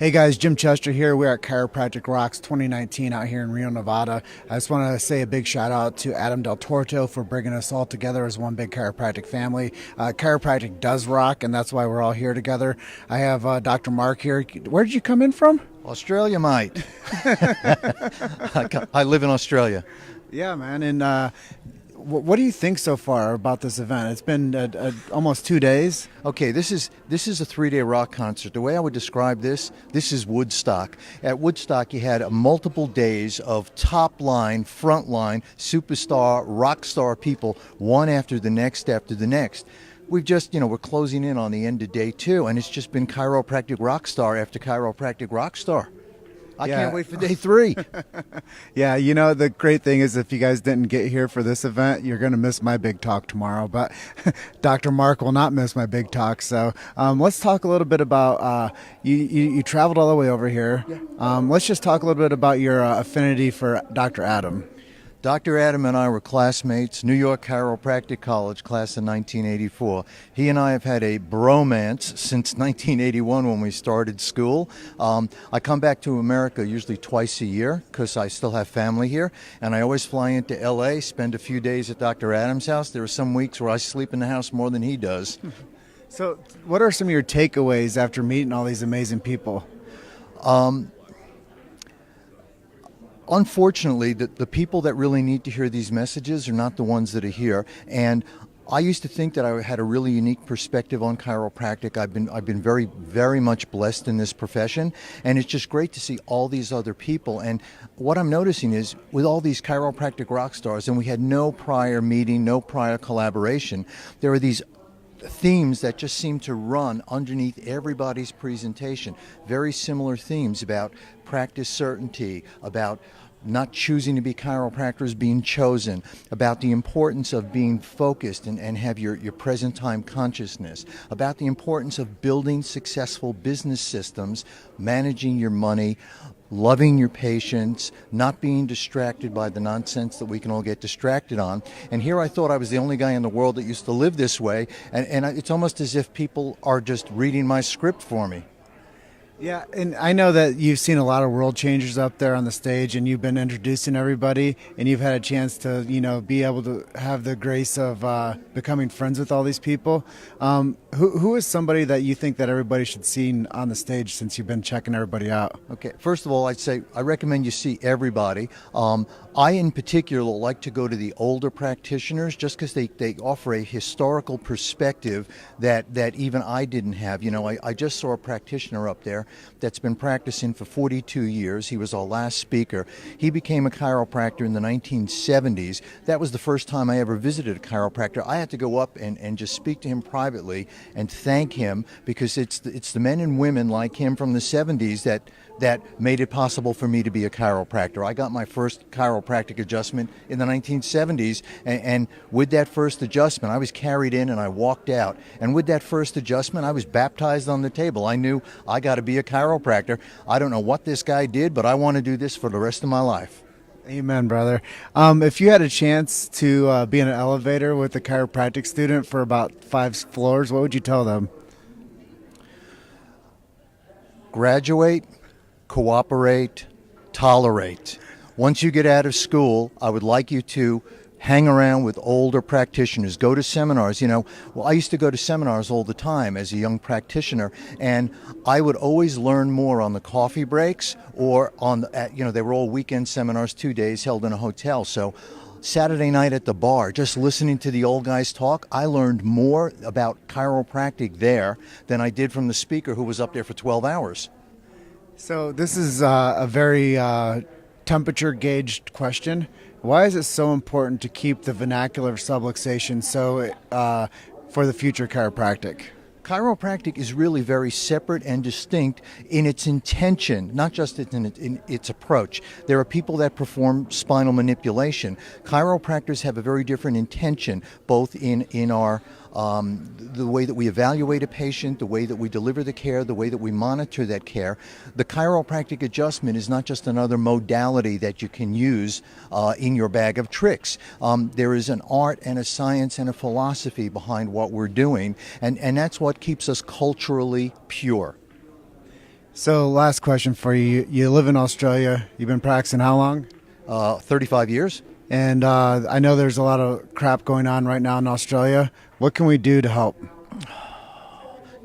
Hey guys, Jim Chester here. We're at Chiropractic Rocks 2019 out here in Reno, Nevada. I just want to say a big shout out to Adam Del Torto for bringing us all together as one big chiropractic family. Chiropractic does rock, and that's why we're all here together. I have Dr. Mark here. Where did you come in from? Australia, mate. I live in Australia. Yeah, man. And what do you think so far about this event? It's been almost 2 days. Okay, this is a 3-day rock concert. The way I would describe this is Woodstock. At Woodstock, you had multiple days of top line, front line, superstar, rock star people, one after the next after the next. We've just, we're closing in on the end of day 2, and it's just been chiropractic rock star after chiropractic rock star. I can't wait for day 3. Yeah, the great thing is if you guys didn't get here for this event, you're going to miss my big talk tomorrow. But Dr. Mark will not miss my big talk. So let's talk a little bit about, you traveled all the way over here. Yeah. Let's just talk a little bit about your affinity for Dr. Adam. Dr. Adam and I were classmates, New York Chiropractic College, class of 1984. He and I have had a bromance since 1981 when we started school. I come back to America usually twice a year because I still have family here, and I always fly into LA, spend a few days at Dr. Adam's house. There are some weeks where I sleep in the house more than he does. So what are some of your takeaways after meeting all these amazing people? Unfortunately, the people that really need to hear these messages are not the ones that are here. And I used to think that I had a really unique perspective on chiropractic. I've been very, very much blessed in this profession, and it's just great to see all these other people. And what I'm noticing is with all these chiropractic rock stars, and we had no prior meeting, no prior collaboration, there are these themes that just seem to run underneath everybody's presentation. Very similar themes about practice certainty, about not choosing to be chiropractors, being chosen, about the importance of being focused and have your present time consciousness, about the importance of building successful business systems, managing your money, loving your patients, not being distracted by the nonsense that we can all get distracted on. And here I thought I was the only guy in the world that used to live this way, and it's almost as if people are just reading my script for me. Yeah, and I know that you've seen a lot of world changers up there on the stage, and you've been introducing everybody, and you've had a chance to, be able to have the grace of becoming friends with all these people. Who is somebody that you think that everybody should see on the stage since you've been checking everybody out? Okay, first of all, I'd say I recommend you see everybody. I, in particular, like to go to the older practitioners just because they offer a historical perspective that even I didn't have. I just saw a practitioner up there that's been practicing for 42 years. He was our last speaker. He became a chiropractor in the 1970s. That was the first time I ever visited a chiropractor. I had to go up and just speak to him privately and thank him because it's the men and women like him from the 70s that made it possible for me to be a chiropractor. I got my first chiropractic adjustment in the 1970s, and with that first adjustment, I was carried in and I walked out. And with that first adjustment, I was baptized on the table. I knew I got to be a chiropractor. I don't know what this guy did, but I want to do this for the rest of my life. Amen, brother. If you had a chance to be in an elevator with a chiropractic student for about 5 floors, what would you tell them? Graduate, cooperate, tolerate. Once you get out of school, I would like you to hang around with older practitioners, go to seminars. I used to go to seminars all the time as a young practitioner, and I would always learn more on the coffee breaks or they were all weekend seminars, 2 days held in a hotel. So Saturday night at the bar, just listening to the old guys talk, I learned more about chiropractic there than I did from the speaker who was up there for 12 hours. So this is a very temperature gauged question. Why is it so important to keep the vernacular of subluxation for the future chiropractic? Chiropractic is really very separate and distinct in its intention, not just in its approach. There are people that perform spinal manipulation. Chiropractors have a very different intention, both in our the way that we evaluate a patient, the way that we deliver the care, the way that we monitor that care. The chiropractic adjustment is not just another modality that you can use in your bag of tricks. There is an art and a science and a philosophy behind what we're doing, and that's what keeps us culturally pure. So, last question for you. You live in Australia. You've been practicing how long? 35 years. And I know there's a lot of crap going on right now in Australia. What can we do to help?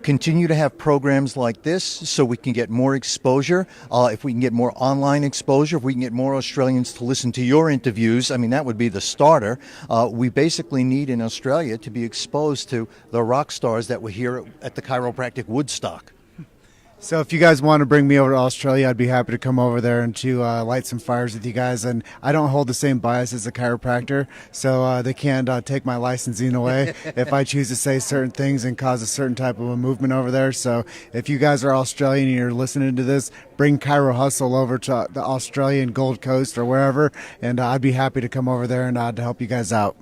Continue to have programs like this so we can get more exposure. If we can get more online exposure, if we can get more Australians to listen to your interviews, I mean, that would be the starter. We basically need in Australia to be exposed to the rock stars that were here at the Chiropractic Woodstock. So if you guys want to bring me over to Australia, I'd be happy to come over there and to light some fires with you guys. And I don't hold the same bias as a chiropractor, so they can't take my licensing away if I choose to say certain things and cause a certain type of a movement over there. So if you guys are Australian and you're listening to this, bring Chiro Hustle over to the Australian Gold Coast or wherever, and I'd be happy to come over there and to help you guys out.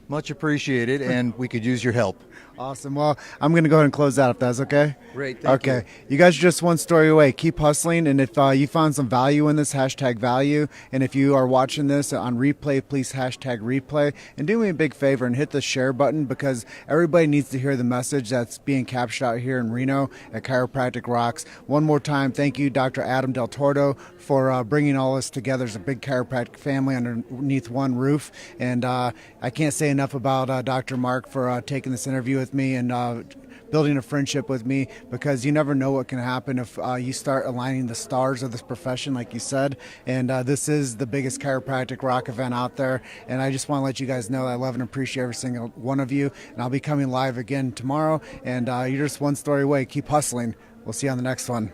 Much appreciated, and we could use your help. Awesome. Well, I'm going to go ahead and close out if that's okay. Great. Thank you. Okay. You guys are just one story away. Keep hustling. And if you found some value in this, hashtag value. And if you are watching this on replay, please hashtag replay. And do me a big favor and hit the share button, because everybody needs to hear the message that's being captured out here in Reno at Chiropractic Rocks. One more time, thank you, Dr. Adam Del Tordo, for bringing all this together as a big chiropractic family underneath one roof. And I can't say enough about Dr. Mark for taking this interview with me and building a friendship with me, because you never know what can happen if you start aligning the stars of this profession, like you said. And this is the biggest chiropractic rock event out there. And I just want to let you guys know that I love and appreciate every single one of you. And I'll be coming live again tomorrow. And you're just one story away. Keep hustling. We'll see you on the next one.